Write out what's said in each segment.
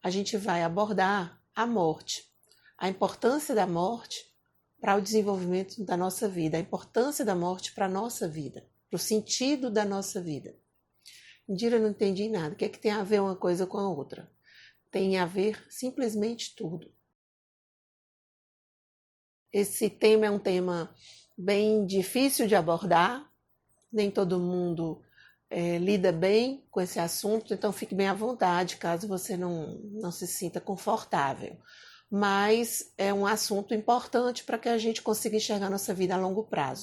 a gente vai abordar a morte, a importância da morte para o desenvolvimento da nossa vida, a importância da morte para a nossa vida, para o sentido da nossa vida. Indira, eu não entendi nada. O que é que tem a ver uma coisa com a outra? Tem a ver simplesmente tudo. Esse tema é um tema bem difícil de abordar, nem todo mundo lida bem com esse assunto, então fique bem à vontade, caso você não se sinta confortável. Mas é um assunto importante para que a gente consiga enxergar nossa vida a longo prazo.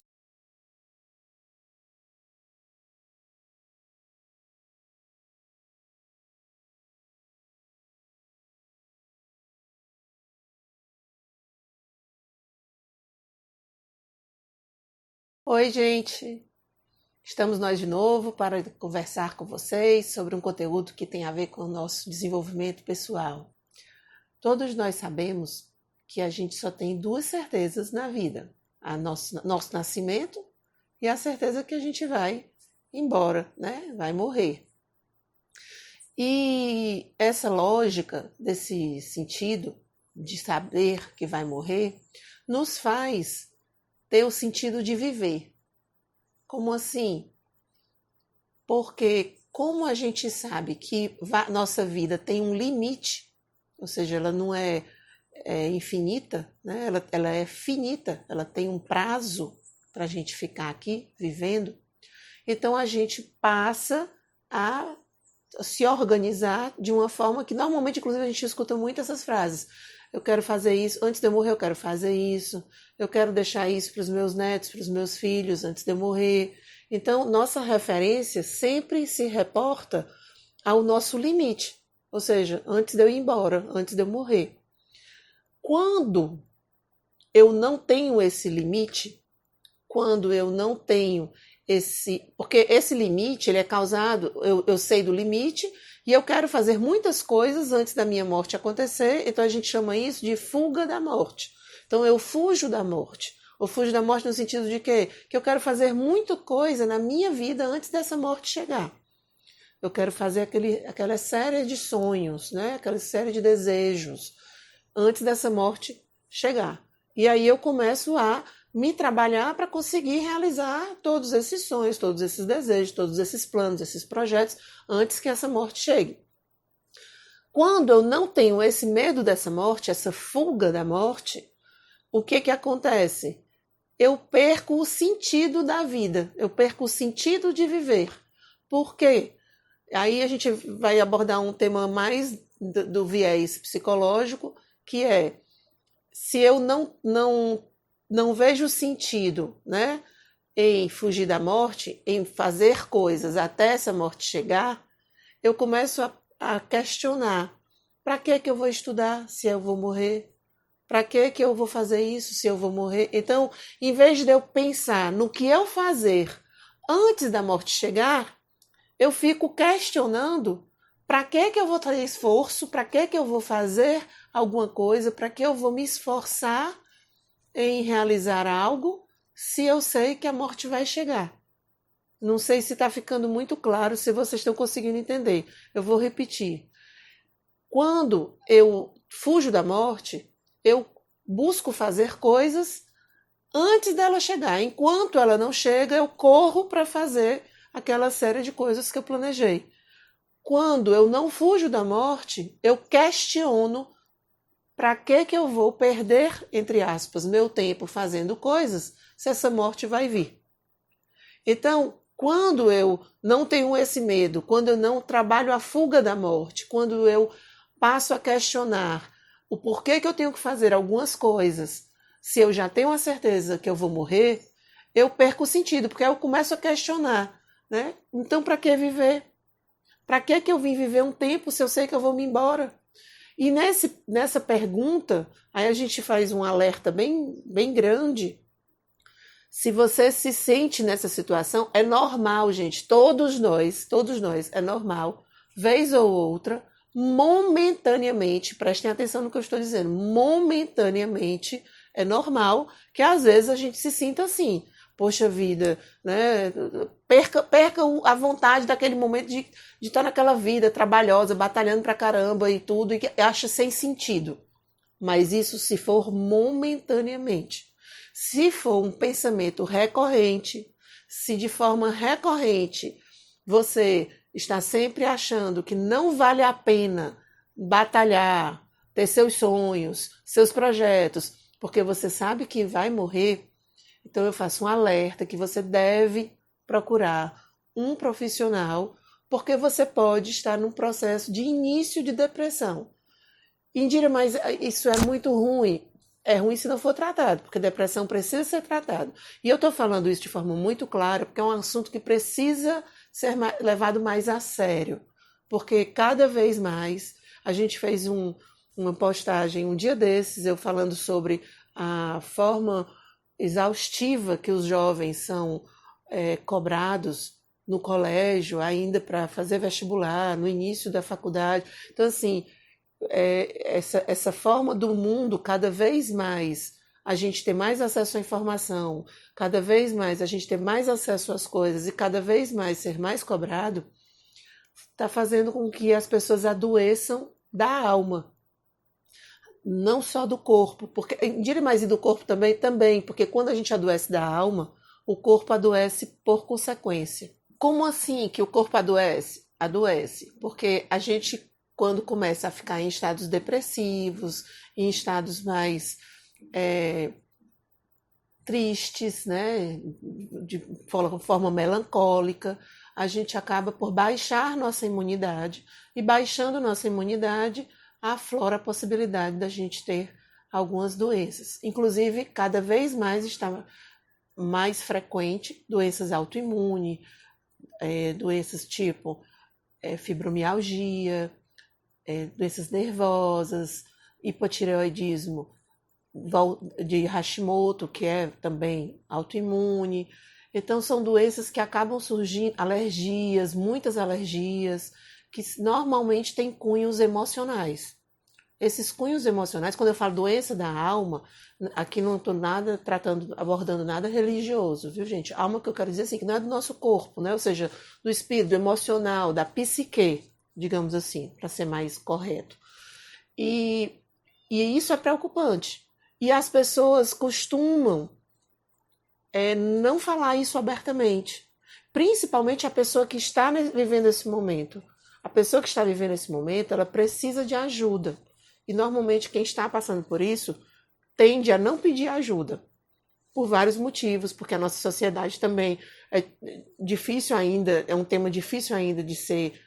Oi, gente! Estamos nós de novo para conversar com vocês sobre um conteúdo que tem a ver com o nosso desenvolvimento pessoal. Todos nós sabemos que a gente só tem duas certezas na vida: nosso nascimento e a certeza que a gente vai embora, né? Vai morrer. E essa lógica, desse sentido de saber que vai morrer, nos faz ter o sentido de viver. Como assim? Porque como a gente sabe que nossa vida tem um limite, ou seja, ela não é infinita, né? Ela é finita, ela tem um prazo para a gente ficar aqui vivendo, então a gente passa a se organizar de uma forma que normalmente, inclusive, a gente escuta muito essas frases. Eu quero fazer isso, antes de eu morrer eu quero fazer isso, eu quero deixar isso para os meus netos, para os meus filhos, antes de eu morrer. Então, nossa referência sempre se reporta ao nosso limite, ou seja, antes de eu ir embora, antes de eu morrer. Quando eu não tenho esse limite, quando eu não tenho porque esse limite ele é causado, eu sei do limite e eu quero fazer muitas coisas antes da minha morte acontecer, então a gente chama isso de fuga da morte. Então eu fujo da morte. Eu fujo da morte no sentido de quê? Que eu quero fazer muita coisa na minha vida antes dessa morte chegar. Eu quero fazer aquela série de sonhos, né? Aquela série de desejos antes dessa morte chegar. E aí eu começo a me trabalhar para conseguir realizar todos esses sonhos, todos esses desejos, todos esses planos, esses projetos, antes que essa morte chegue. Quando eu não tenho esse medo dessa morte, essa fuga da morte, o que acontece? Eu perco o sentido da vida, eu perco o sentido de viver. Por quê? Aí a gente vai abordar um tema mais do viés psicológico, que é, se eu não vejo sentido, né, em fugir da morte, em fazer coisas até essa morte chegar, eu começo a questionar: para que eu vou estudar se eu vou morrer? Para que eu vou fazer isso se eu vou morrer? Então, em vez de eu pensar no que eu fazer antes da morte chegar, eu fico questionando: para que eu vou ter esforço? Para que eu vou fazer alguma coisa? Para que eu vou me esforçar em realizar algo se eu sei que a morte vai chegar? Não sei se está ficando muito claro, se vocês estão conseguindo entender. Eu vou repetir. Quando eu fujo da morte, eu busco fazer coisas antes dela chegar. Enquanto ela não chega, eu corro para fazer aquela série de coisas que eu planejei. Quando eu não fujo da morte, eu questiono: para que eu vou perder, entre aspas, meu tempo fazendo coisas se essa morte vai vir? Então, quando eu não tenho esse medo, quando eu não trabalho a fuga da morte, quando eu passo a questionar o porquê que eu tenho que fazer algumas coisas, se eu já tenho a certeza que eu vou morrer, eu perco o sentido, porque aí eu começo a questionar, né? Então, para que viver? Para que eu vim viver um tempo se eu sei que eu vou me embora? E nessa pergunta, aí a gente faz um alerta bem, bem grande. Se você se sente nessa situação, é normal, gente, todos nós, é normal, vez ou outra, momentaneamente, prestem atenção no que eu estou dizendo, momentaneamente é normal que às vezes a gente se sinta assim. poxa vida, né? Perca a vontade daquele momento de estar naquela vida trabalhosa, batalhando pra caramba e tudo, e que acha sem sentido. Mas isso se for momentaneamente. Se for um pensamento recorrente, se de forma recorrente você está sempre achando que não vale a pena batalhar, ter seus sonhos, seus projetos, porque você sabe que vai morrer, então eu faço um alerta que você deve procurar um profissional, porque você pode estar num processo de início de depressão. Indira, mas isso é muito ruim. É ruim se não for tratado, porque depressão precisa ser tratado. E eu estou falando isso de forma muito clara, porque é um assunto que precisa ser levado mais a sério. Porque cada vez mais, a gente fez uma postagem um dia desses, eu falando sobre a forma exaustiva que os jovens são cobrados no colégio, ainda para fazer vestibular, no início da faculdade. Então, assim, essa forma do mundo, cada vez mais a gente ter mais acesso à informação, cada vez mais a gente ter mais acesso às coisas e cada vez mais ser mais cobrado, está fazendo com que as pessoas adoeçam da alma, não só do corpo, porque diria mais e do corpo também, porque quando a gente adoece da alma, o corpo adoece por consequência. Como assim que o corpo adoece? Adoece porque a gente, quando começa a ficar em estados depressivos, em estados mais tristes, né, de forma melancólica, a gente acaba por baixar nossa imunidade, e baixando nossa imunidade, aflora a possibilidade da gente ter algumas doenças. Inclusive, cada vez mais está mais frequente doenças autoimunes, doenças tipo fibromialgia, doenças nervosas, hipotireoidismo de Hashimoto, que é também autoimune. Então, são doenças que acabam surgindo, alergias, muitas alergias, que normalmente têm cunhos emocionais. Esses cunhos emocionais, quando eu falo doença da alma, aqui não estou abordando nada religioso, viu, gente? Alma que eu quero dizer assim, que não é do nosso corpo, né? Ou seja, do espírito, do emocional, da psique, digamos assim, para ser mais correto. E isso é preocupante. E as pessoas costumam não falar isso abertamente. Principalmente a pessoa que está vivendo esse momento. A pessoa que está vivendo esse momento, ela precisa de ajuda. E normalmente quem está passando por isso tende a não pedir ajuda. Por vários motivos, porque a nossa sociedade também é difícil ainda, é um tema difícil ainda de ser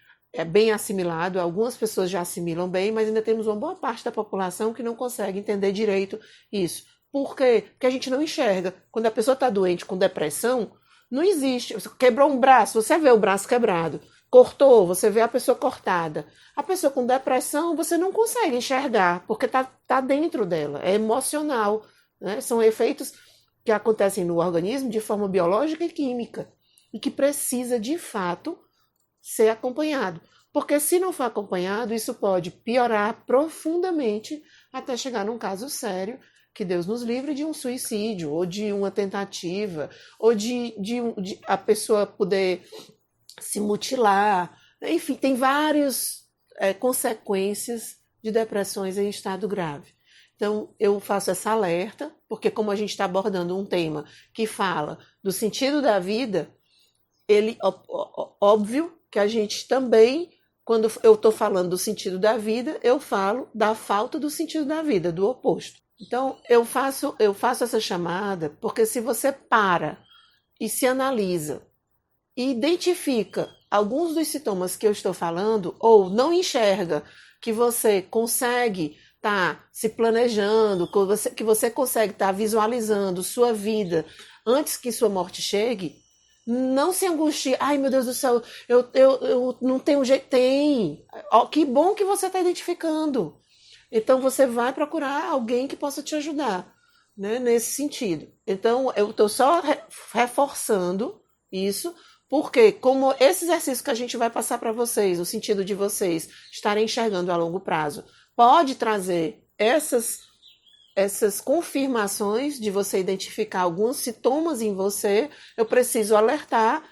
bem assimilado. Algumas pessoas já assimilam bem, mas ainda temos uma boa parte da população que não consegue entender direito isso. Por quê? Porque a gente não enxerga. Quando a pessoa está doente com depressão, não existe. Você quebrou um braço, você vê o braço quebrado. Cortou, você vê a pessoa cortada. A pessoa com depressão, você não consegue enxergar, porque tá dentro dela, é emocional, né? São efeitos que acontecem no organismo de forma biológica e química, e que precisa, de fato, ser acompanhado. Porque se não for acompanhado, isso pode piorar profundamente até chegar num caso sério, que Deus nos livre de um suicídio, ou de uma tentativa, ou de a pessoa poder se mutilar. Enfim, tem várias consequências de depressões em estado grave. Então, eu faço essa alerta, porque como a gente está abordando um tema que fala do sentido da vida, óbvio que a gente também, quando eu estou falando do sentido da vida, eu falo da falta do sentido da vida, do oposto. Então, eu faço essa chamada, porque se você para e se analisa e identifica alguns dos sintomas que eu estou falando, ou não enxerga que você consegue estar se planejando, que você consegue estar visualizando sua vida antes que sua morte chegue, não se angustie. Ai, meu Deus do céu, eu não tenho jeito. Tem. Que bom que você está identificando. Então, você vai procurar alguém que possa te ajudar, né, nesse sentido. Então, eu estou só reforçando isso, porque como esse exercício que a gente vai passar para vocês, no sentido de vocês estarem enxergando a longo prazo, pode trazer essas essas confirmações de você identificar alguns sintomas em você, eu preciso alertar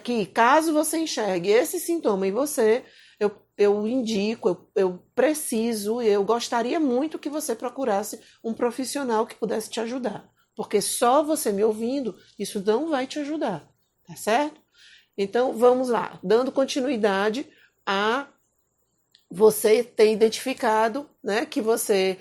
que caso você enxergue esse sintoma em você, eu indico, eu preciso, eu gostaria muito que você procurasse um profissional que pudesse te ajudar. Porque só você me ouvindo, isso não vai te ajudar, tá certo? Então, vamos lá, dando continuidade a você ter identificado, né, que você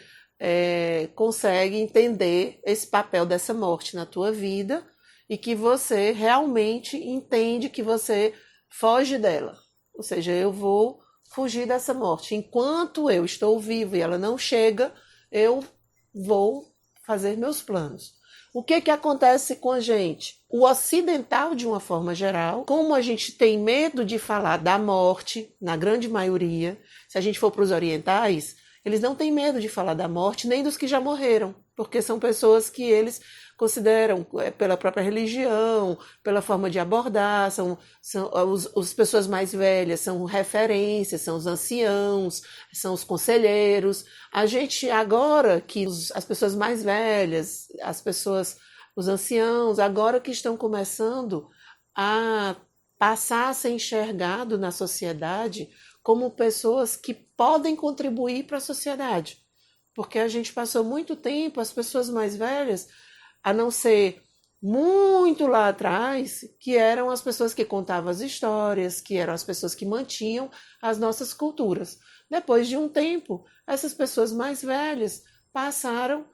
consegue entender esse papel dessa morte na tua vida e que você realmente entende que você foge dela. Ou seja, eu vou fugir dessa morte. Enquanto eu estou vivo e ela não chega, eu vou fazer meus planos. O que acontece com a gente? O ocidental, de uma forma geral, como a gente tem medo de falar da morte, na grande maioria, se a gente for para os orientais, eles não têm medo de falar da morte, nem dos que já morreram, porque são pessoas que eles consideram, pela própria religião, pela forma de abordar, são as pessoas mais velhas, são referências, são os anciãos, são os conselheiros. A gente, agora que as pessoas mais velhas, os anciãos, agora que estão começando a passar a ser enxergado na sociedade como pessoas que podem contribuir para a sociedade. Porque a gente passou muito tempo, as pessoas mais velhas, a não ser muito lá atrás, que eram as pessoas que contavam as histórias, que eram as pessoas que mantinham as nossas culturas. Depois de um tempo, essas pessoas mais velhas passaram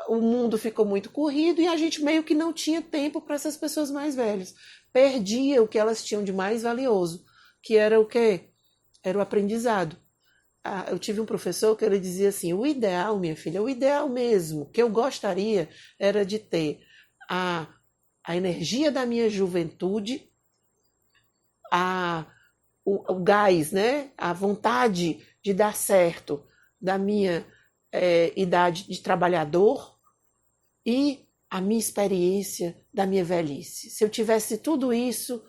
o mundo ficou muito corrido e a gente meio que não tinha tempo para essas pessoas mais velhas. Perdia o que elas tinham de mais valioso, que era o quê? Era o aprendizado. Eu tive um professor que ele dizia assim, o ideal, minha filha, o ideal mesmo, que eu gostaria era de ter a energia da minha juventude, o gás, né? A vontade de dar certo da minha idade de trabalhador e a minha experiência da minha velhice. Se eu tivesse tudo isso,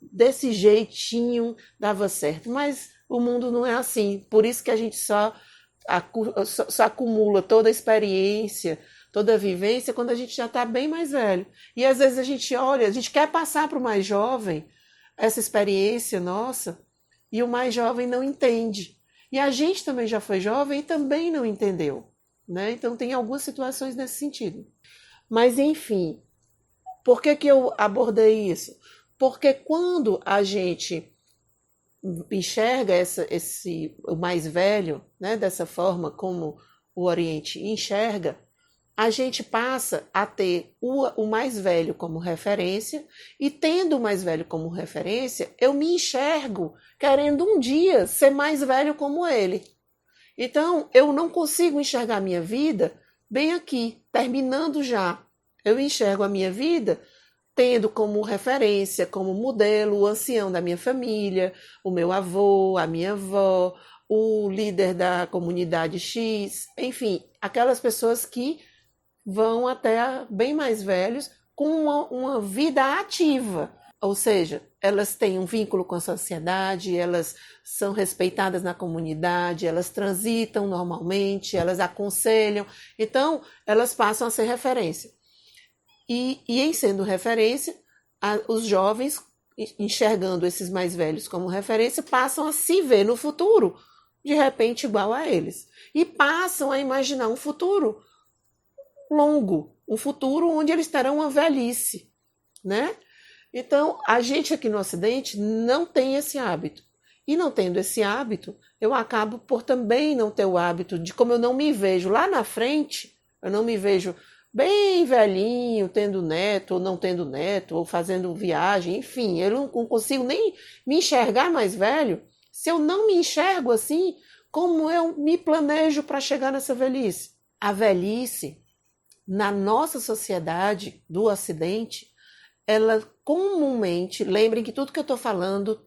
desse jeitinho, dava certo. Mas o mundo não é assim. Por isso que a gente só acumula toda a experiência, toda a vivência, quando a gente já está bem mais velho. E às vezes a gente olha, a gente quer passar para o mais jovem essa experiência nossa, e o mais jovem não entende. E a gente também já foi jovem e também não entendeu, né? Então tem algumas situações nesse sentido. Mas enfim, por que eu abordei isso? Porque quando a gente enxerga o mais velho, né, dessa forma como o Oriente enxerga, a gente passa a ter o mais velho como referência, e tendo o mais velho como referência, eu me enxergo querendo um dia ser mais velho como ele. Então, eu não consigo enxergar a minha vida bem aqui, terminando já. Eu enxergo a minha vida tendo como referência, como modelo, o ancião da minha família, o meu avô, a minha avó, o líder da comunidade X, enfim, aquelas pessoas que vão até bem mais velhos com uma vida ativa. Ou seja, elas têm um vínculo com a sociedade, elas são respeitadas na comunidade, elas transitam normalmente, elas aconselham. Então, elas passam a ser referência. E em sendo referência, os jovens, enxergando esses mais velhos como referência, passam a se ver no futuro, de repente, igual a eles. E passam a imaginar um futuro longo, um futuro onde eles terão uma velhice, né? Então, a gente aqui no Ocidente não tem esse hábito. E não tendo esse hábito, eu acabo por também não ter o hábito de, como eu não me vejo lá na frente, eu não me vejo bem velhinho, tendo neto, ou não tendo neto, ou fazendo viagem, enfim, eu não consigo nem me enxergar mais velho. Se eu não me enxergo assim, como eu me planejo para chegar nessa velhice? A velhice, na nossa sociedade do Ocidente, ela comumente, lembrem que tudo que eu estou falando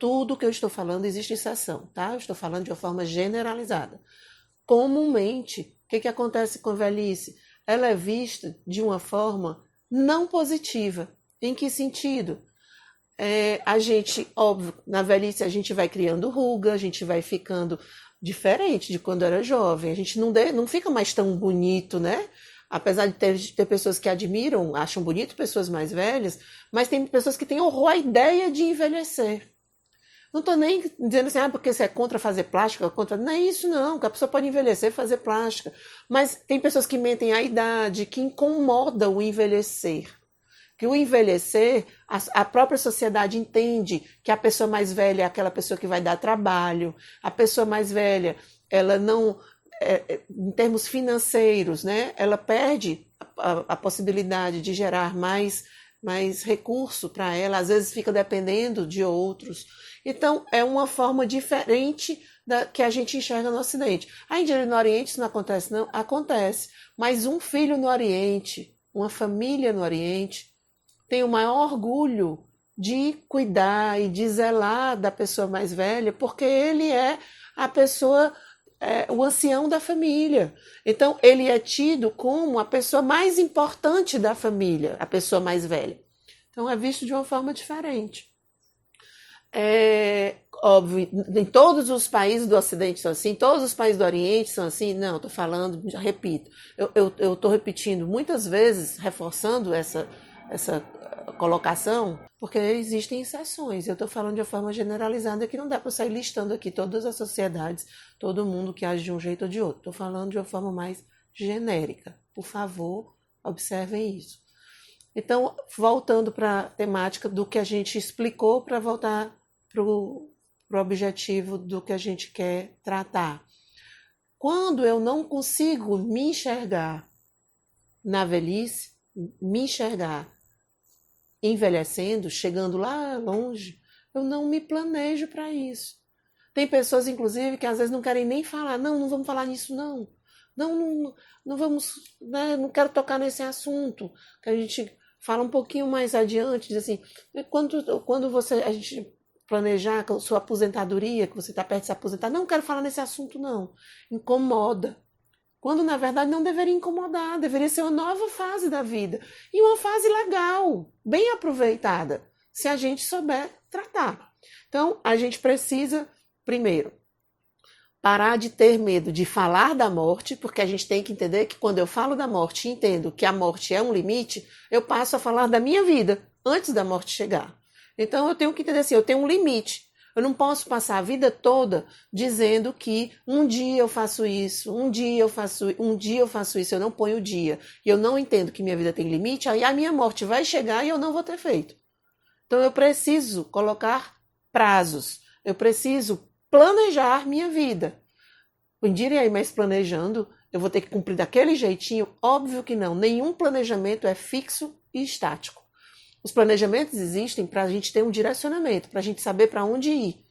existe exceção, tá? Eu estou falando de uma forma generalizada. Comumente, o que acontece com a velhice? Ela é vista de uma forma não positiva. Em que sentido? a gente, óbvio, na velhice a gente vai criando ruga, a gente vai ficando diferente de quando era jovem. A gente não fica mais tão bonito, né? Apesar de ter pessoas que admiram, acham bonito pessoas mais velhas, mas tem pessoas que têm horror à ideia de envelhecer. Não estou nem dizendo assim, porque você é contra fazer plástica, contra. Não é isso, não, que a pessoa pode envelhecer e fazer plástica. Mas tem pessoas que mentem a idade, que incomodam o envelhecer. Que o envelhecer, a própria sociedade entende que a pessoa mais velha é aquela pessoa que vai dar trabalho, a pessoa mais velha, ela não, em termos financeiros, né, ela perde a possibilidade de gerar mais recurso para ela, às vezes fica dependendo de outros. Então, é uma forma diferente que a gente enxerga no Ocidente. Aí no Oriente isso não acontece, não? Acontece. Mas um filho no Oriente, uma família no Oriente, tem o maior orgulho de cuidar e de zelar da pessoa mais velha, porque ele é a pessoa, o ancião da família. Então, ele é tido como a pessoa mais importante da família, a pessoa mais velha. Então, é visto de uma forma diferente. Óbvio, em todos os países do Ocidente são assim, todos os países do Oriente são assim. Não, estou falando, já repito. Eu estou repetindo muitas vezes, reforçando essa colocação, porque existem exceções. Eu estou falando de uma forma generalizada que não dá para sair listando aqui todas as sociedades, todo mundo que age de um jeito ou de outro. Estou falando de uma forma mais genérica. Por favor, observem isso. Então, voltando para a temática do que a gente explicou, para voltar para o objetivo do que a gente quer tratar. Quando eu não consigo me enxergar na velhice, me enxergar envelhecendo, chegando lá longe, eu não me planejo para isso. Tem pessoas, inclusive, que às vezes não querem nem falar. Não vamos falar nisso, não. Não vamos, né, não quero tocar nesse assunto. Que a gente fala um pouquinho mais adiante, diz assim, quando a gente planejar a sua aposentadoria, que você está perto de se aposentar, não quero falar nesse assunto, não. Incomoda. Quando, na verdade, não deveria incomodar, deveria ser uma nova fase da vida. E uma fase legal, bem aproveitada, se a gente souber tratar. Então, a gente precisa, primeiro, parar de ter medo de falar da morte, porque a gente tem que entender que quando eu falo da morte e entendo que a morte é um limite, eu passo a falar da minha vida antes da morte chegar. Então, eu tenho que entender assim, eu tenho um limite. Eu não posso passar a vida toda dizendo que um dia eu faço isso, um dia eu faço isso, eu não ponho o dia. E eu não entendo que minha vida tem limite, aí a minha morte vai chegar e eu não vou ter feito. Então eu preciso colocar prazos, eu preciso planejar minha vida. Eu diria, mas planejando, eu vou ter que cumprir daquele jeitinho? Óbvio que não, nenhum planejamento é fixo e estático. Os planejamentos existem para a gente ter um direcionamento, para a gente saber para onde ir.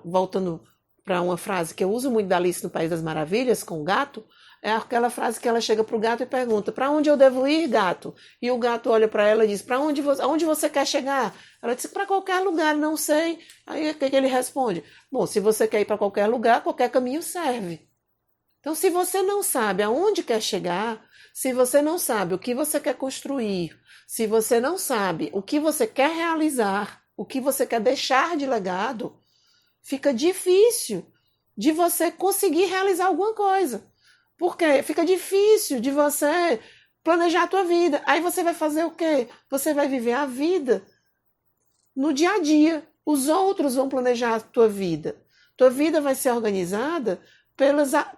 Voltando para uma frase que eu uso muito da Alice no País das Maravilhas, com o gato, é aquela frase que ela chega para o gato e pergunta, para onde eu devo ir, gato? E o gato olha para ela e diz, aonde você quer chegar? Ela diz, para qualquer lugar, não sei. Aí o que ele responde? Bom, se você quer ir para qualquer lugar, qualquer caminho serve. Então, se você não sabe aonde quer chegar, se você não sabe o que você quer construir, se você não sabe o que você quer realizar, o que você quer deixar de legado, fica difícil de você conseguir realizar alguma coisa. Porque fica difícil de você planejar a tua vida. Aí você vai fazer o quê? Você vai viver a vida no dia a dia. Os outros vão planejar a tua vida. Tua vida vai ser organizada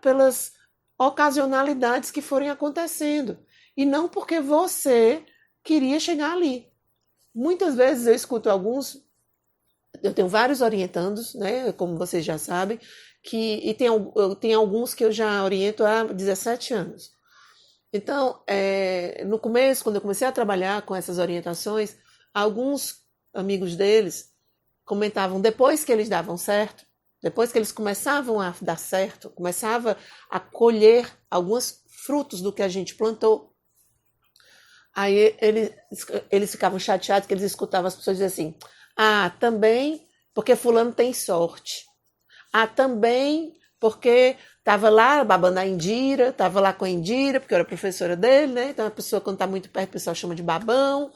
pelas ocasionalidades que forem acontecendo. E não porque você queria chegar ali. Muitas vezes eu escuto eu tenho vários orientandos, né, como vocês já sabem, tem alguns que eu já oriento há 17 anos. Então, no começo, quando eu comecei a trabalhar com essas orientações, alguns amigos deles comentavam, depois que eles davam certo, depois que eles começavam a dar certo, começava a colher alguns frutos do que a gente plantou, aí eles ficavam chateados que eles escutavam as pessoas dizer assim, também porque fulano tem sorte. Também porque estava lá babando a Indira, estava lá com a Indira, porque eu era professora dele, né? Então a pessoa, quando está muito perto, o pessoal chama de babão.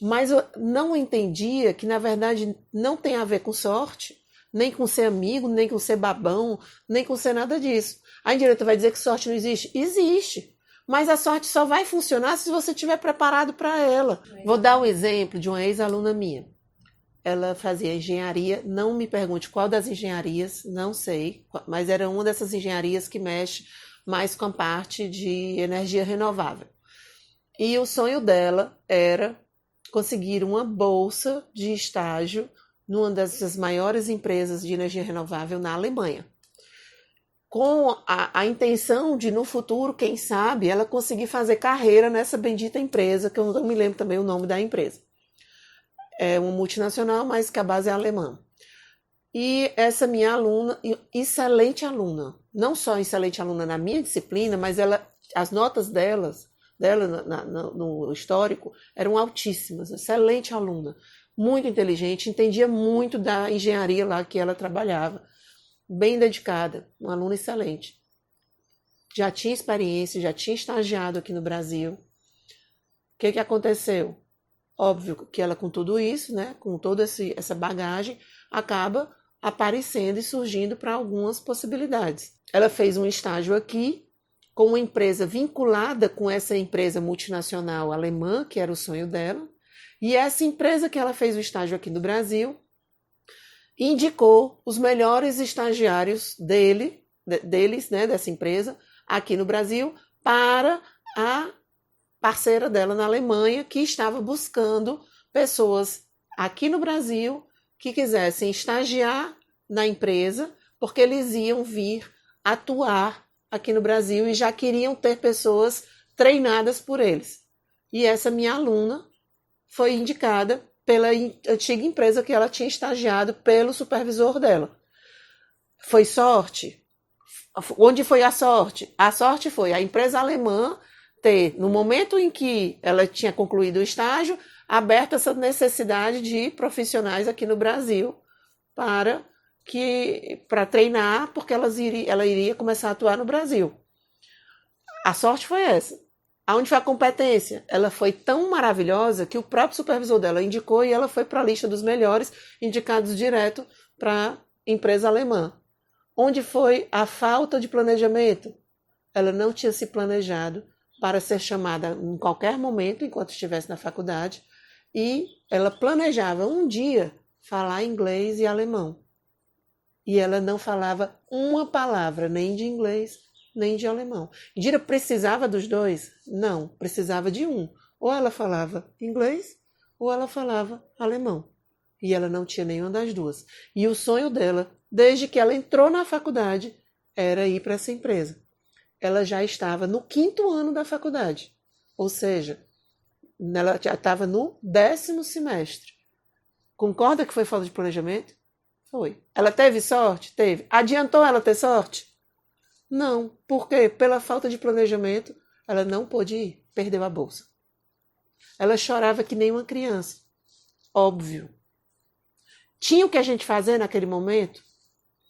Mas eu não entendia que, na verdade, não tem a ver com sorte, nem com ser amigo, nem com ser babão, nem com ser nada disso. A indireta vai dizer que sorte não existe? Existe. Mas a sorte só vai funcionar se você estiver preparado para ela. Vou dar um exemplo de uma ex-aluna minha. Ela fazia engenharia, não me pergunte qual das engenharias, não sei, mas era uma dessas engenharias que mexe mais com a parte de energia renovável. E o sonho dela era conseguir uma bolsa de estágio numa dessas maiores empresas de energia renovável na Alemanha. Com a intenção de, no futuro, quem sabe, ela conseguir fazer carreira nessa bendita empresa, que eu não me lembro também o nome da empresa. É uma multinacional, mas que a base é alemã. E essa minha aluna, excelente aluna, não só excelente aluna na minha disciplina, mas as notas dela no histórico eram altíssimas, excelente aluna, muito inteligente, entendia muito da engenharia lá que ela trabalhava, bem dedicada, uma aluna excelente. Já tinha experiência, já tinha estagiado aqui no Brasil. O que aconteceu? Óbvio que ela, com tudo isso, né, com toda essa bagagem, acaba aparecendo e surgindo para algumas possibilidades. Ela fez um estágio aqui com uma empresa vinculada com essa empresa multinacional alemã, que era o sonho dela, e essa empresa que ela fez o estágio aqui no Brasil indicou os melhores estagiários deles, né, dessa empresa, aqui no Brasil, para a parceira dela na Alemanha, que estava buscando pessoas aqui no Brasil que quisessem estagiar na empresa, porque eles iam vir atuar aqui no Brasil e já queriam ter pessoas treinadas por eles. E essa minha aluna foi indicada pela antiga empresa que ela tinha estagiado pelo supervisor dela. Foi sorte? Onde foi a sorte? A sorte foi a empresa alemã ter, no momento em que ela tinha concluído o estágio, aberto essa necessidade de profissionais aqui no Brasil para treinar, porque ela iria começar a atuar no Brasil. A sorte foi essa. Aonde foi a competência? Ela foi tão maravilhosa que o próprio supervisor dela indicou e ela foi para a lista dos melhores, indicados direto para a empresa alemã. Onde foi a falta de planejamento? Ela não tinha se planejado para ser chamada em qualquer momento, enquanto estivesse na faculdade, e ela planejava um dia falar inglês e alemão. E ela não falava uma palavra, nem de inglês, nem de alemão. Indira precisava dos dois? Não, precisava de um. Ou ela falava inglês, ou ela falava alemão. E ela não tinha nenhuma das duas. E o sonho dela, desde que ela entrou na faculdade, era ir para essa empresa. Ela já estava no 5º ano da faculdade. Ou seja, ela já estava no 10º semestre. Concorda que foi falta de planejamento? Foi. Ela teve sorte? Teve. Adiantou ela ter sorte? Não. Por quê? Pela falta de planejamento, ela não pôde ir. Perdeu a bolsa. Ela chorava que nem uma criança. Óbvio. Tinha o que a gente fazer naquele momento?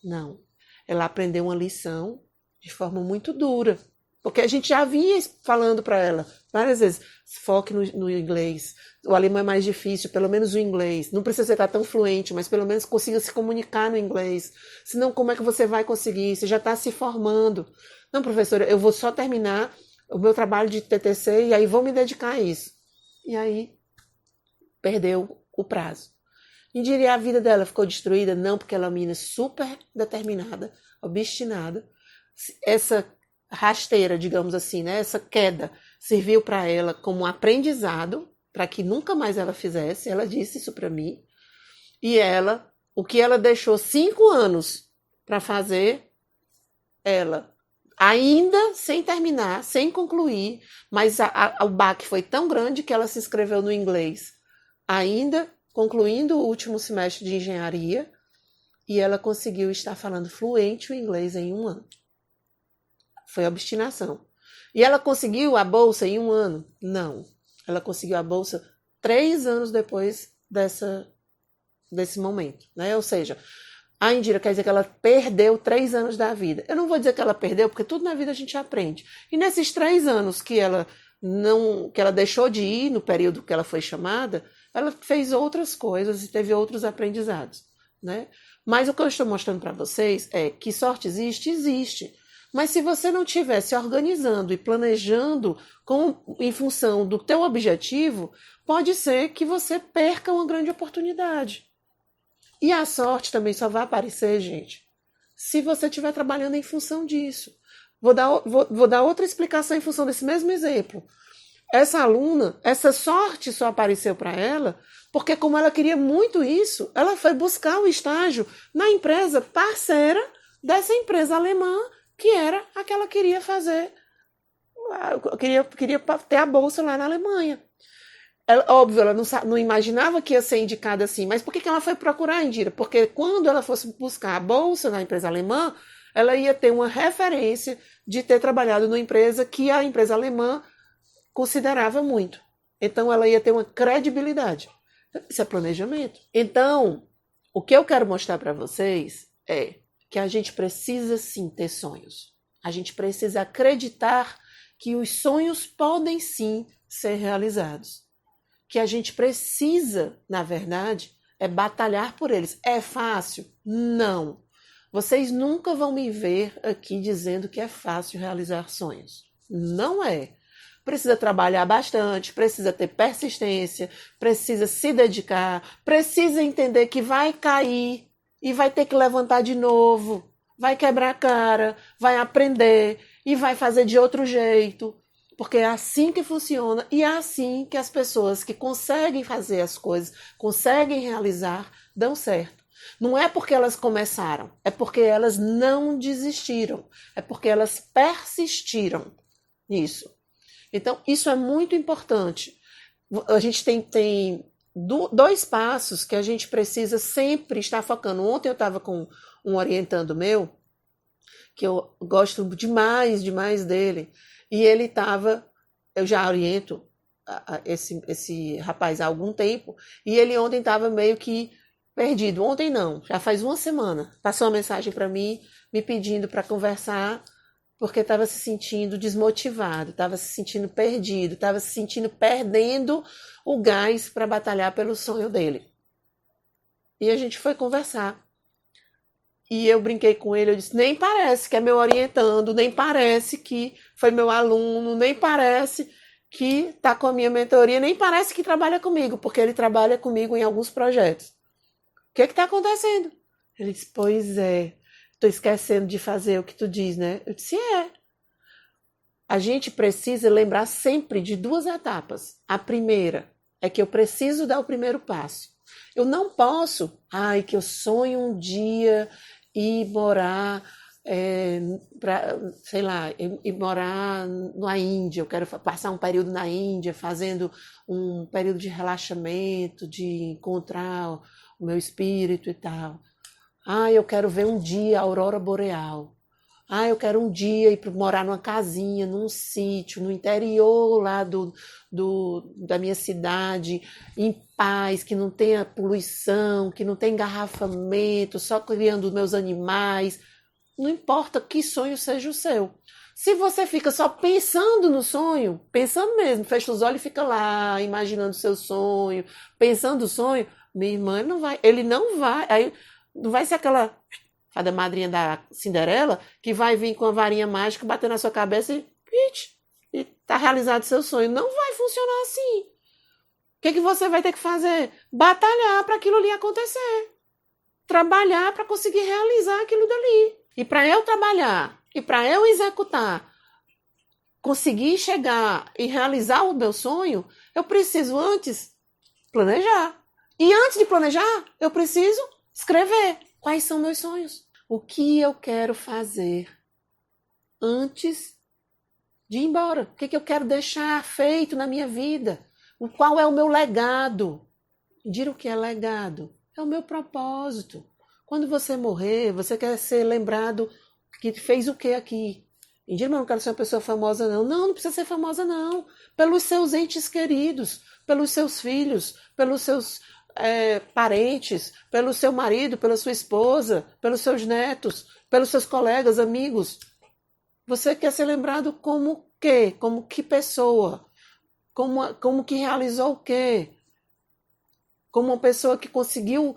Não. Ela aprendeu uma lição de forma muito dura. Porque a gente já vinha falando para ela várias vezes, foque no inglês. O alemão é mais difícil, pelo menos o inglês. Não precisa estar tão fluente, mas pelo menos consiga se comunicar no inglês. Senão, como é que você vai conseguir? Você já está se formando. Não, professora, eu vou só terminar o meu trabalho de TTC e aí vou me dedicar a isso. E aí, perdeu o prazo. E diria, a vida dela ficou destruída? Não, porque ela é uma menina super determinada, obstinada. Essa rasteira, digamos assim, né? Essa queda serviu para ela como um aprendizado para que nunca mais ela fizesse. Ela disse isso para mim. E ela, o que ela deixou 5 anos para fazer, ela ainda sem terminar, sem concluir, mas o baque foi tão grande que ela se inscreveu no inglês, ainda concluindo o último semestre de engenharia, e ela conseguiu estar falando fluente o inglês em 1 ano. Foi obstinação. E ela conseguiu a bolsa em 1 ano? Não. Ela conseguiu a bolsa 3 anos depois desse momento, né? Ou seja, a Indira quer dizer que ela perdeu 3 anos da vida. Eu não vou dizer que ela perdeu, porque tudo na vida a gente aprende. E nesses 3 anos que ela deixou de ir no período que ela foi chamada, ela fez outras coisas e teve outros aprendizados, né? Mas o que eu estou mostrando para vocês é que sorte existe, existe. Mas se você não estiver se organizando e planejando em função do teu objetivo, pode ser que você perca uma grande oportunidade. E a sorte também só vai aparecer, gente, se você estiver trabalhando em função disso. Vou dar outra explicação em função desse mesmo exemplo. Essa aluna, essa sorte só apareceu para ela porque, como ela queria muito isso, ela foi buscar o estágio na empresa parceira dessa empresa alemã, que era a que ela queria fazer. Queria ter a bolsa lá na Alemanha. Óbvio, ela não imaginava que ia ser indicada assim, mas por que ela foi procurar, Indira? Porque quando ela fosse buscar a bolsa na empresa alemã, ela ia ter uma referência de ter trabalhado numa empresa que a empresa alemã considerava muito. Então, ela ia ter uma credibilidade. Isso é planejamento. Então, o que eu quero mostrar para vocês é que a gente precisa sim ter sonhos. A gente precisa acreditar que os sonhos podem sim ser realizados. Que a gente precisa, na verdade, é batalhar por eles. É fácil? Não. Vocês nunca vão me ver aqui dizendo que é fácil realizar sonhos. Não é. Precisa trabalhar bastante, precisa ter persistência, precisa se dedicar, precisa entender que vai cair e vai ter que levantar de novo, vai quebrar a cara, vai aprender e vai fazer de outro jeito. Porque é assim que funciona e é assim que as pessoas que conseguem fazer as coisas, conseguem realizar, dão certo. Não é porque elas começaram, é porque elas não desistiram, é porque elas persistiram nisso. Então, isso é muito importante. A gente tem dois passos que a gente precisa sempre estar focando. Ontem eu estava com um orientando meu, que eu gosto demais, demais dele, e ele estava, eu já oriento esse rapaz há algum tempo, e ele ontem estava meio que perdido. Ontem não, já faz uma semana. Passou uma mensagem para mim, me pedindo para conversar, porque estava se sentindo desmotivado, estava se sentindo perdido, estava se sentindo perdendo o gás para batalhar pelo sonho dele. E a gente foi conversar. E eu brinquei com ele, eu disse, nem parece que é meu orientando, nem parece que foi meu aluno, nem parece que está com a minha mentoria, nem parece que trabalha comigo, porque ele trabalha comigo em alguns projetos. O que está acontecendo? Ele disse, pois é, estou esquecendo de fazer o que tu diz, né? Eu disse, é. A gente precisa lembrar sempre de duas etapas. A primeira é que eu preciso dar o primeiro passo. Eu não posso, que eu sonho um dia ir morar, ir morar na Índia. Eu quero passar um período na Índia, fazendo um período de relaxamento, de encontrar o meu espírito e tal. Eu quero ver um dia a aurora boreal. Eu quero um dia ir morar numa casinha, num sítio, no interior lá da minha cidade, em paz, que não tenha poluição, que não tenha engarrafamento, só criando meus animais. Não importa que sonho seja o seu. Se você fica só pensando no sonho, pensando mesmo, fecha os olhos e fica lá, imaginando o seu sonho, pensando o sonho, minha irmã ele não vai, aí não vai ser aquela fada madrinha da Cinderela, que vai vir com a varinha mágica, bater na sua cabeça e tá realizado o seu sonho. Não vai funcionar assim. O que você vai ter que fazer? Batalhar para aquilo ali acontecer. Trabalhar para conseguir realizar aquilo dali. E para eu trabalhar, e para eu executar, conseguir chegar e realizar o meu sonho, eu preciso antes planejar. E antes de planejar, eu preciso escrever. Quais são meus sonhos? O que eu quero fazer antes de ir embora? O que eu quero deixar feito na minha vida? Qual é o meu legado? Diga o que é legado? É o meu propósito. Quando você morrer, você quer ser lembrado que fez o que aqui? Indira, mas não quero ser uma pessoa famosa, não. Não precisa ser famosa, não. Pelos seus entes queridos, pelos seus filhos, pelos seus parentes, pelo seu marido, pela sua esposa, pelos seus netos, pelos seus colegas, amigos. Você quer ser lembrado como quê? Como que pessoa? Como que realizou o quê? como uma pessoa que conseguiu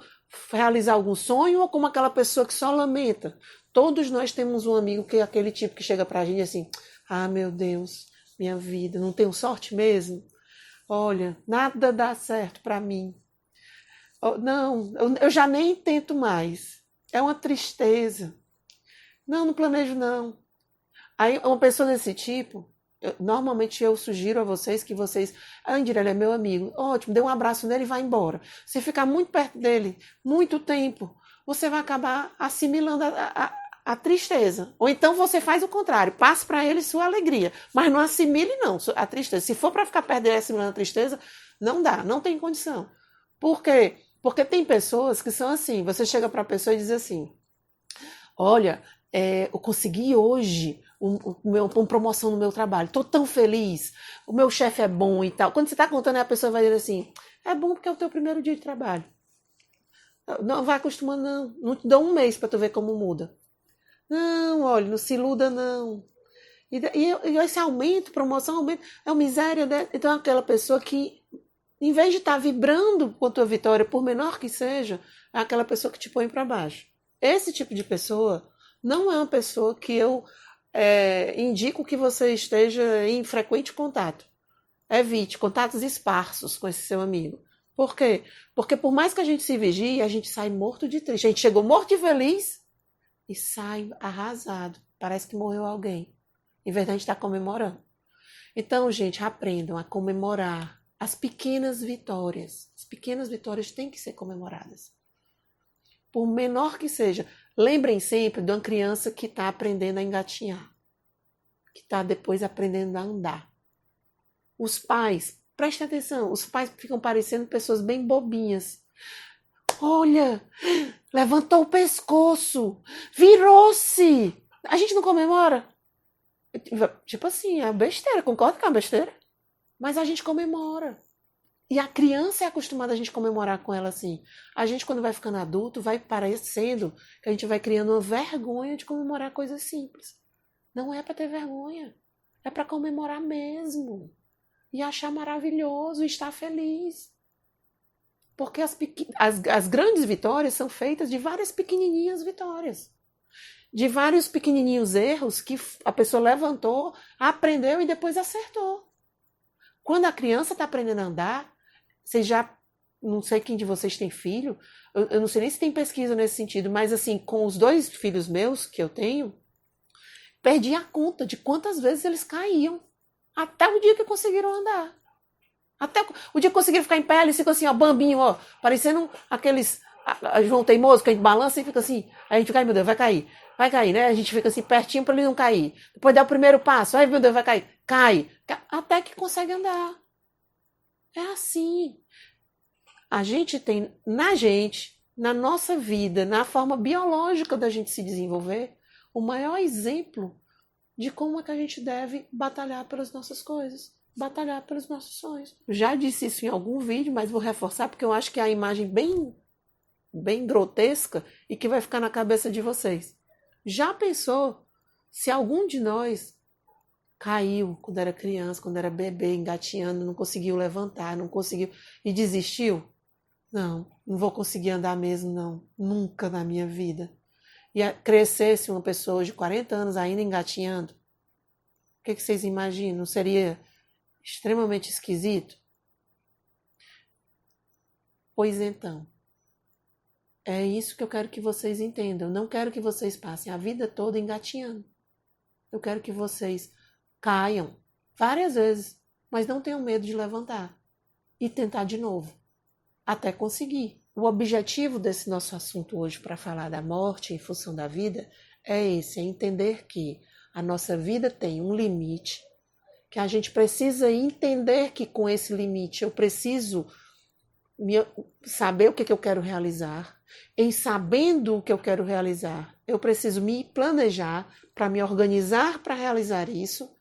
realizar algum sonho ou como aquela pessoa que só lamenta. Todos nós temos um amigo que é aquele tipo que chega pra gente assim, ah, meu Deus, minha vida, não tenho sorte mesmo? Olha, nada dá certo pra mim. Não, eu já nem tento mais. É uma tristeza. Não, não planejo não. Aí uma pessoa desse tipo, normalmente eu sugiro a vocês que vocês... Andira, ele é meu amigo. Ótimo, dê um abraço nele e vai embora. Se ficar muito perto dele, muito tempo, você vai acabar assimilando a tristeza. Ou então você faz o contrário, passe para ele sua alegria. Mas não assimile não a tristeza. Se for para ficar perto dele assimilando a tristeza, não dá, não tem condição. Por quê? Porque tem pessoas que são assim, você chega para a pessoa e diz assim, olha, eu consegui hoje uma promoção no meu trabalho, estou tão feliz, o meu chefe é bom e tal. Quando você está contando, a pessoa vai dizer assim, é bom porque é o teu primeiro dia de trabalho. Não vai acostumando não, não te dou um mês para tu ver como muda. Não, olha, não se iluda não. E esse aumento, promoção, aumento, é uma miséria, né? Então aquela pessoa que, em vez de estar vibrando com a tua vitória, por menor que seja, é aquela pessoa que te põe para baixo. Esse tipo de pessoa não é uma pessoa que eu indico que você esteja em frequente contato. Evite contatos esparsos com esse seu amigo. Por quê? Porque por mais que a gente se vigie, a gente sai morto de triste. A gente chegou morto de feliz e sai arrasado. Parece que morreu alguém. Em vez de a gente estar comemorando. Então, gente, aprendam a comemorar as pequenas vitórias. As pequenas vitórias têm que ser comemoradas. Por menor que seja. Lembrem sempre de uma criança que está aprendendo a engatinhar. Que está depois aprendendo a andar. Os pais, prestem atenção, os pais ficam parecendo pessoas bem bobinhas. Olha, levantou o pescoço, virou-se. A gente não comemora? Tipo assim, é besteira, concorda que é uma besteira? Mas a gente comemora. E a criança é acostumada a gente comemorar com ela assim. A gente, quando vai ficando adulto, vai parecendo que a gente vai criando uma vergonha de comemorar coisas simples. Não é para ter vergonha. É para comemorar mesmo. E achar maravilhoso e estar feliz. Porque as grandes vitórias são feitas de várias pequenininhas vitórias. De vários pequenininhos erros que a pessoa levantou, aprendeu e depois acertou. Quando a criança está aprendendo a andar, vocês já, não sei quem de vocês tem filho, eu não sei nem se tem pesquisa nesse sentido, mas assim, com os 2 filhos meus que eu tenho, perdi a conta de quantas vezes eles caíam. Até o dia que conseguiram andar. Até o dia que conseguiram ficar em pé, eles ficam assim, ó, bambinho, ó, parecendo aqueles João Teimoso, que a gente balança e fica assim, aí a gente fica, ai meu Deus, vai cair, né? A gente fica assim, pertinho para ele não cair. Depois dá o primeiro passo, ai meu Deus, vai cair. Cai. Até que consegue andar. É assim. A gente tem, na nossa vida, na forma biológica da gente se desenvolver, o maior exemplo de como é que a gente deve batalhar pelas nossas coisas, batalhar pelos nossos sonhos. Já disse isso em algum vídeo, mas vou reforçar porque eu acho que é a imagem bem grotesca e que vai ficar na cabeça de vocês. Já pensou se algum de nós caiu quando era criança, quando era bebê, engatinhando, não conseguiu levantar, não conseguiu e desistiu? Não vou conseguir andar mesmo, não. Nunca na minha vida. E crescesse uma pessoa de 40 anos ainda engatinhando, o que vocês imaginam? Seria extremamente esquisito? Pois então, é isso que eu quero que vocês entendam. Eu não quero que vocês passem a vida toda engatinhando. Eu quero que vocês caiam várias vezes, mas não tenham medo de levantar e tentar de novo, até conseguir. O objetivo desse nosso assunto hoje para falar da morte em função da vida é esse, é entender que a nossa vida tem um limite, que a gente precisa entender que com esse limite eu preciso saber o que eu quero realizar. Em sabendo o que eu quero realizar, eu preciso me planejar para me organizar para realizar isso.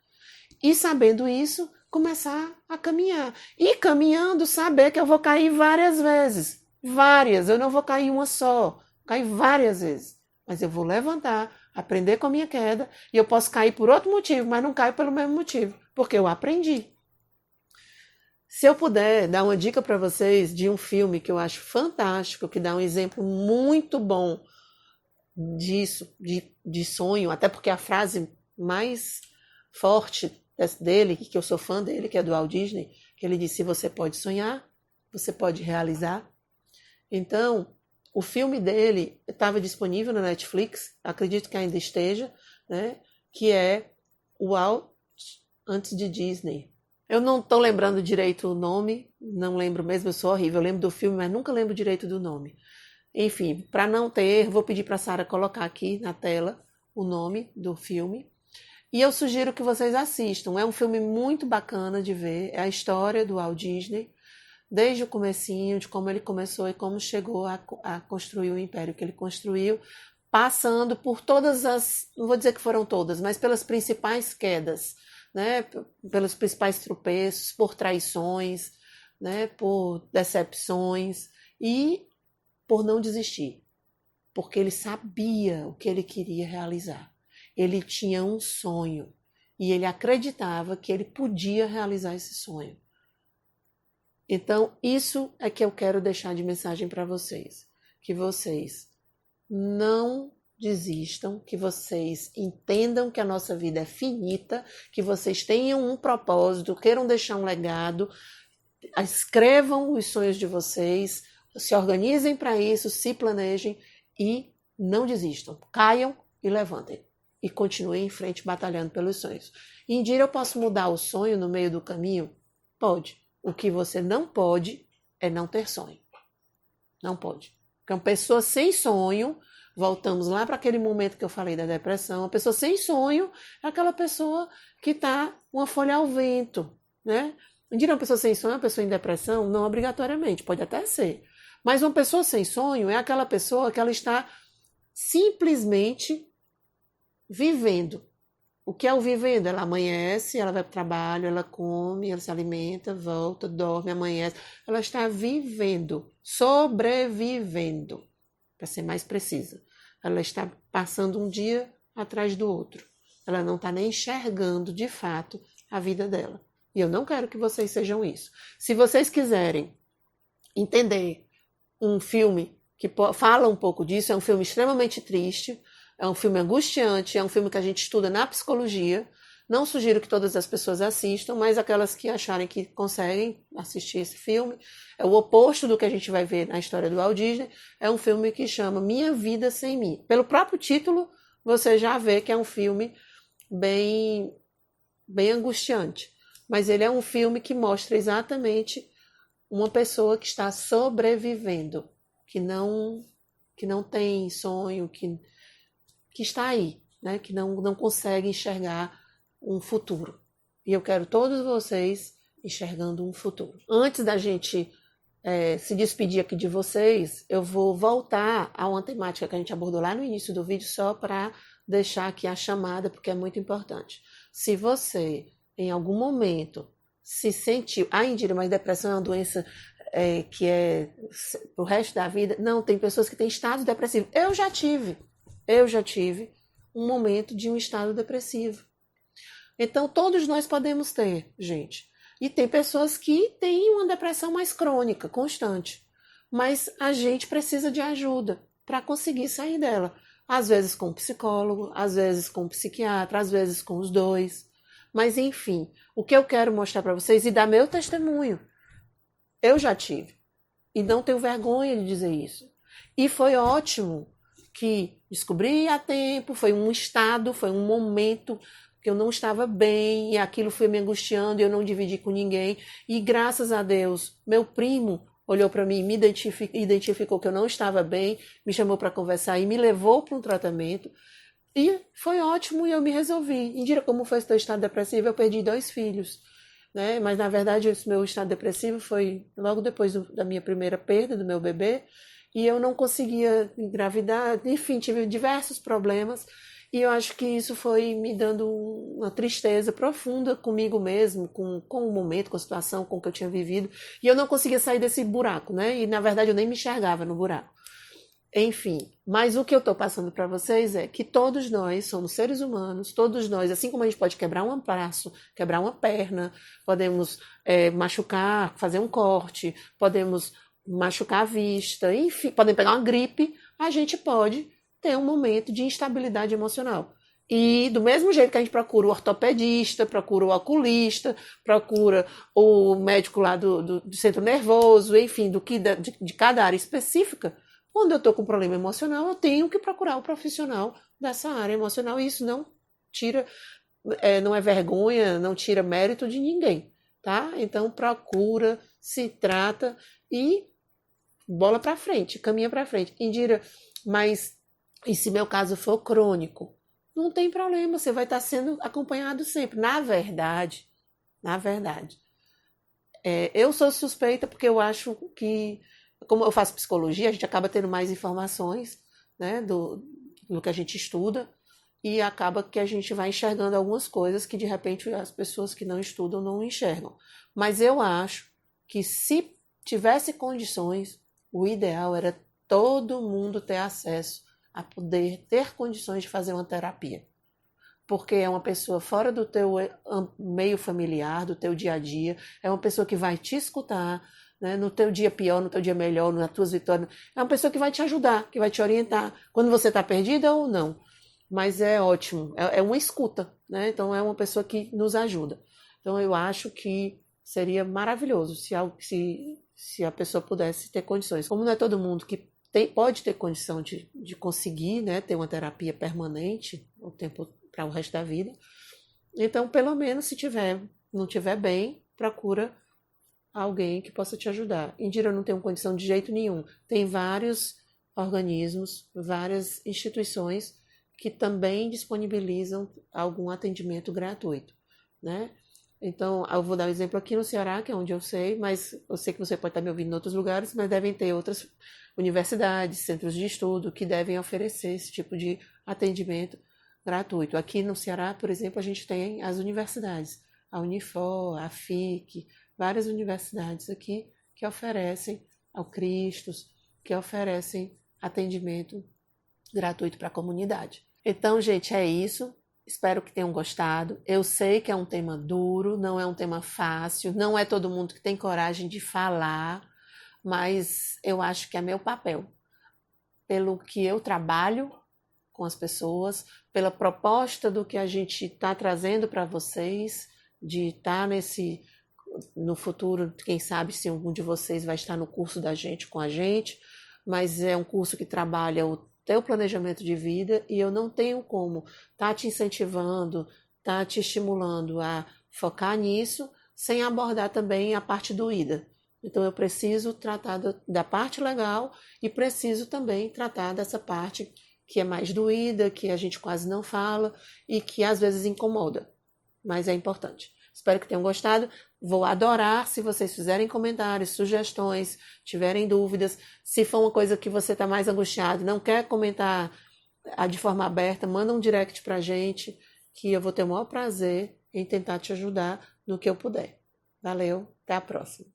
E sabendo isso, começar a caminhar. E caminhando, saber que eu vou cair várias vezes. Várias, eu não vou cair uma só. Cair várias vezes. Mas eu vou levantar, aprender com a minha queda. E eu posso cair por outro motivo, mas não caio pelo mesmo motivo. Porque eu aprendi. Se eu puder dar uma dica para vocês de um filme que eu acho fantástico, que dá um exemplo muito bom disso, de sonho, até porque a frase mais forte dele, que eu sou fã dele, que é do Walt Disney, que ele disse: se você pode sonhar, você pode realizar. Então, o filme dele estava disponível na Netflix, acredito que ainda esteja, né? Que é o Walt antes de Disney. Eu não estou lembrando direito o nome, não lembro mesmo, eu sou horrível. Eu lembro do filme, mas nunca lembro direito do nome. Enfim, para não ter, vou pedir para a Sara colocar aqui na tela o nome do filme. E eu sugiro que vocês assistam. É um filme muito bacana de ver. É a história do Walt Disney, desde o comecinho, de como ele começou e como chegou a construir o império que ele construiu, passando por todas as, não vou dizer que foram todas, mas pelas principais quedas, né? Pelos principais tropeços, por traições, né? Por decepções e por não desistir, porque ele sabia o que ele queria realizar. Ele tinha um sonho e ele acreditava que ele podia realizar esse sonho. Então, isso é que eu quero deixar de mensagem para vocês. Que vocês não desistam, que vocês entendam que a nossa vida é finita, que vocês tenham um propósito, queiram deixar um legado, escrevam os sonhos de vocês, se organizem para isso, se planejem e não desistam. Caiam e levantem. E continuem em frente batalhando pelos sonhos. Indira, eu posso mudar o sonho no meio do caminho? Pode. O que você não pode é não ter sonho. Não pode. Porque uma pessoa sem sonho, voltamos lá para aquele momento que eu falei da depressão, uma pessoa sem sonho é aquela pessoa que está uma folha ao vento, né? Indira, uma pessoa sem sonho é uma pessoa em depressão? Não obrigatoriamente, pode até ser. Mas uma pessoa sem sonho é aquela pessoa que ela está simplesmente vivendo. O que é o vivendo? Ela amanhece, ela vai para o trabalho, ela come, ela se alimenta, volta, dorme, amanhece. Ela está vivendo, sobrevivendo, para ser mais precisa. Ela está passando um dia atrás do outro. Ela não está nem enxergando, de fato, a vida dela. E eu não quero que vocês sejam isso. Se vocês quiserem entender um filme que fala um pouco disso, é um filme extremamente triste, é um filme angustiante, é um filme que a gente estuda na psicologia. Não sugiro que todas as pessoas assistam, mas aquelas que acharem que conseguem assistir esse filme. É o oposto do que a gente vai ver na história do Walt Disney. É um filme que chama Minha Vida Sem Mim. Pelo próprio título, você já vê que é um filme bem angustiante. Mas ele é um filme que mostra exatamente uma pessoa que está sobrevivendo, que não tem sonho, que está aí, né? Que não consegue enxergar um futuro. E eu quero todos vocês enxergando um futuro. Antes da gente se despedir aqui de vocês, eu vou voltar a uma temática que a gente abordou lá no início do vídeo, só para deixar aqui a chamada, porque é muito importante. Se você, em algum momento, se sentiu... Indira, mas depressão é uma doença que é pro resto da vida? Não, tem pessoas que têm estado depressivo. Eu já tive um momento de um estado depressivo. Então, todos nós podemos ter, gente. E tem pessoas que têm uma depressão mais crônica, constante. Mas a gente precisa de ajuda para conseguir sair dela. Às vezes com um psicólogo, às vezes com um psiquiatra, às vezes com os dois. Mas, enfim, o que eu quero mostrar para vocês e dar meu testemunho. Eu já tive. E não tenho vergonha de dizer isso. E foi ótimo que descobri a tempo, foi um estado, foi um momento que eu não estava bem, e aquilo foi me angustiando, e eu não dividi com ninguém, e graças a Deus, meu primo olhou para mim, me identificou que eu não estava bem, me chamou para conversar e me levou para um tratamento, e foi ótimo e eu me resolvi. Indira, como foi esse teu estado depressivo? Eu perdi 2 filhos, né? Mas na verdade esse meu estado depressivo foi logo depois da minha primeira perda do meu bebê, e eu não conseguia engravidar, enfim, tive diversos problemas, e eu acho que isso foi me dando uma tristeza profunda comigo mesmo, com o momento, com a situação, com o que eu tinha vivido, e eu não conseguia sair desse buraco, né? E na verdade eu nem me enxergava no buraco. Enfim, mas o que eu estou passando para vocês é que todos nós somos seres humanos, todos nós, assim como a gente pode quebrar um braço, quebrar uma perna, podemos machucar, fazer um corte, podemos machucar a vista, enfim, podem pegar uma gripe, a gente pode ter um momento de instabilidade emocional. E do mesmo jeito que a gente procura o ortopedista, procura o oculista, procura o médico lá do centro nervoso, enfim, de cada área específica, quando eu estou com problema emocional, eu tenho que procurar o profissional dessa área emocional. E isso não tira, não é vergonha, não tira mérito de ninguém, tá? Então procura, se trata e bola para frente, caminha para frente. Indira, mas e se meu caso for crônico? Não tem problema, você vai estar sendo acompanhado sempre. Na verdade, eu sou suspeita porque eu acho que, como eu faço psicologia, a gente acaba tendo mais informações, né, do que a gente estuda, e acaba que a gente vai enxergando algumas coisas que de repente as pessoas que não estudam não enxergam. Mas eu acho que se tivesse condições, o ideal era todo mundo ter acesso a poder ter condições de fazer uma terapia. Porque é uma pessoa fora do teu meio familiar, do teu dia a dia, é uma pessoa que vai te escutar, né, no teu dia pior, no teu dia melhor, nas tuas vitórias. É uma pessoa que vai te ajudar, que vai te orientar, quando você está perdida ou não. Mas é ótimo, é uma escuta, né? Então é uma pessoa que nos ajuda. Então eu acho que seria maravilhoso se a pessoa pudesse ter condições. Como não é todo mundo que pode ter condição de conseguir, né, ter uma terapia permanente o tempo para o resto da vida. Então, pelo menos, se não tiver bem, procura alguém que possa te ajudar. Indira, eu não tenho condição de jeito nenhum. Tem vários organismos, várias instituições que também disponibilizam algum atendimento gratuito, né? Então, eu vou dar um exemplo aqui no Ceará, que é onde eu sei, mas eu sei que você pode estar me ouvindo em outros lugares, mas devem ter outras universidades, centros de estudo que devem oferecer esse tipo de atendimento gratuito. Aqui no Ceará, por exemplo, a gente tem as universidades, a Unifor, a FIC, várias universidades aqui que oferecem, ao Cristos, que oferecem atendimento gratuito para a comunidade. Então, gente, é isso. Espero que tenham gostado. Eu sei que é um tema duro, não é um tema fácil, não é todo mundo que tem coragem de falar, mas eu acho que é meu papel. Pelo que eu trabalho com as pessoas, pela proposta do que a gente está trazendo para vocês, de estar no futuro, quem sabe se algum de vocês vai estar no curso da gente com a gente, mas é um curso que trabalha o teu planejamento de vida e eu não tenho como estar te incentivando, estar te estimulando a focar nisso, sem abordar também a parte doída. Então eu preciso tratar da parte legal e preciso também tratar dessa parte que é mais doída, que a gente quase não fala e que às vezes incomoda, mas é importante. Espero que tenham gostado. Vou adorar se vocês fizerem comentários, sugestões, tiverem dúvidas. Se for uma coisa que você está mais angustiado, não quer comentar de forma aberta, manda um direct para a gente, que eu vou ter o maior prazer em tentar te ajudar no que eu puder. Valeu, até a próxima.